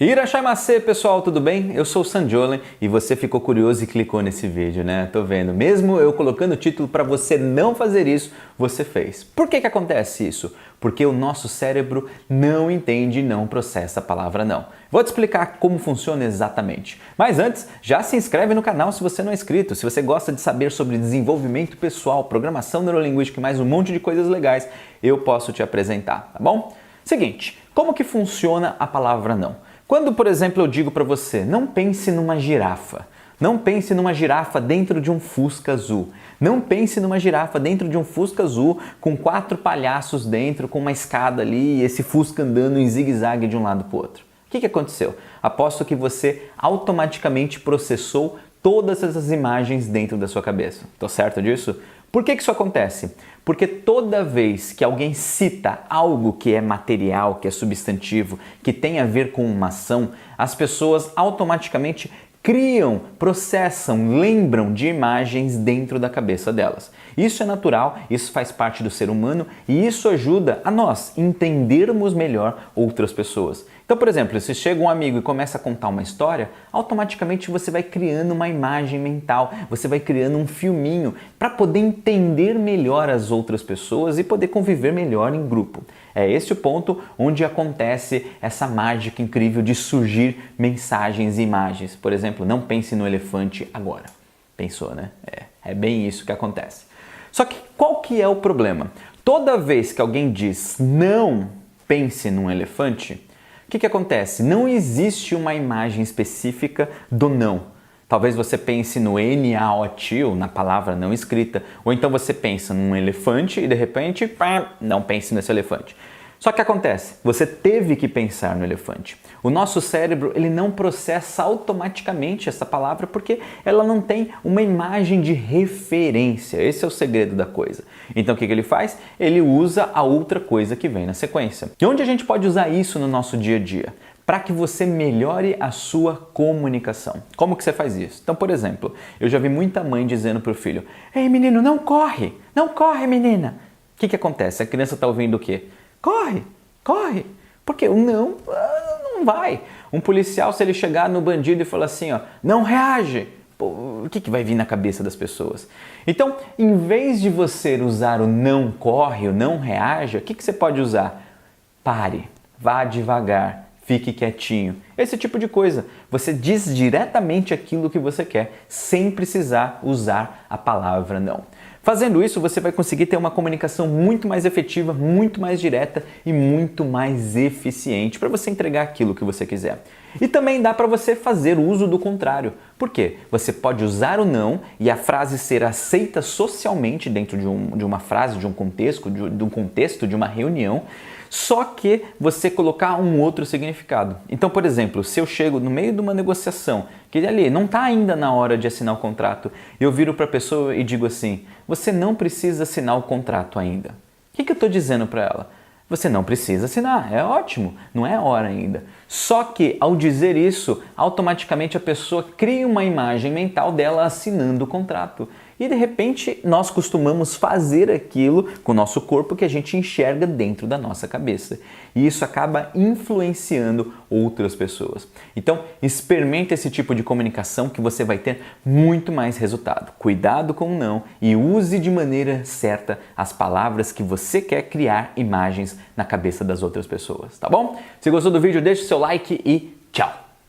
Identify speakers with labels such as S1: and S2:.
S1: Irashaimase, pessoal, tudo bem? Eu sou o Sanjolen e você ficou curioso e clicou nesse vídeo, né? Tô vendo. Mesmo eu colocando o título para você não fazer isso, você fez. Por que acontece isso? Porque o nosso cérebro não entende e não processa a palavra não. Vou te explicar como funciona exatamente. Mas antes, já se inscreve no canal se você não é inscrito. Se você gosta de saber sobre desenvolvimento pessoal, programação neurolinguística e mais um monte de coisas legais, eu posso te apresentar, tá bom? Seguinte, como que funciona a palavra não? Quando, por exemplo, eu digo para você, não pense numa girafa. Não pense numa girafa dentro de um Fusca azul. Não pense numa girafa dentro de um Fusca azul com 4 palhaços dentro, com uma escada ali e esse Fusca andando em zigue-zague de um lado para o outro. O que aconteceu? Aposto que você automaticamente processou todas essas imagens dentro da sua cabeça. Tô certo disso? Por que isso acontece? Porque toda vez que alguém cita algo que é material, que é substantivo, que tem a ver com uma ação, as pessoas automaticamente criam, processam, lembram de imagens dentro da cabeça delas. Isso é natural, isso faz parte do ser humano e isso ajuda a nós entendermos melhor outras pessoas. Então, por exemplo, se chega um amigo e começa a contar uma história, automaticamente você vai criando uma imagem mental, você vai criando um filminho para poder entender melhor as outras pessoas e poder conviver melhor em grupo. É esse o ponto onde acontece essa mágica incrível de surgir mensagens e imagens. Por exemplo, não pense no elefante agora. Pensou, né? É bem isso que acontece. Só que qual que é o problema? Toda vez que alguém diz não pense num elefante, o que acontece? Não existe uma imagem específica do não. Talvez você pense no N-A-O-T, na palavra não escrita, ou então você pensa num elefante e de repente, não pense nesse elefante. Só que acontece, você teve que pensar no elefante. O nosso cérebro ele não processa automaticamente essa palavra porque ela não tem uma imagem de referência. Esse é o segredo da coisa. Então o que ele faz? Ele usa a outra coisa que vem na sequência. E onde a gente pode usar isso no nosso dia a dia? Para que você melhore a sua comunicação. Como que você faz isso? Então, por exemplo, eu já vi muita mãe dizendo para o filho: "Ei, menino, não corre! Não corre, menina!" O que acontece? A criança está ouvindo o quê? Corre, corre, porque o não vai. Um policial, se ele chegar no bandido e falar assim, ó, não reage, pô, o que vai vir na cabeça das pessoas? Então, em vez de você usar o não corre, o não reaja, o que você pode usar? Pare, vá devagar, fique quietinho. Esse tipo de coisa. Você diz diretamente aquilo que você quer, sem precisar usar a palavra não. Fazendo isso, você vai conseguir ter uma comunicação muito mais efetiva, muito mais direta e muito mais eficiente para você entregar aquilo que você quiser. E também dá para você fazer uso do contrário. Por quê? Você pode usar o não e a frase ser aceita socialmente dentro de uma frase, de um contexto, de uma reunião, só que você colocar um outro significado. Então, por exemplo, se eu chego no meio de uma negociação, que ali não está ainda na hora de assinar o contrato, eu viro para a pessoa e digo assim: você não precisa assinar o contrato ainda. O que eu estou dizendo para ela? Você não precisa assinar, é ótimo, não é hora ainda. Só que ao dizer isso, automaticamente a pessoa cria uma imagem mental dela assinando o contrato. E de repente nós costumamos fazer aquilo com o nosso corpo que a gente enxerga dentro da nossa cabeça. E isso acaba influenciando outras pessoas. Então experimenta esse tipo de comunicação que você vai ter muito mais resultado. Cuidado com o não e use de maneira certa as palavras que você quer criar imagens na cabeça das outras pessoas, tá bom? Se gostou do vídeo, deixe seu like e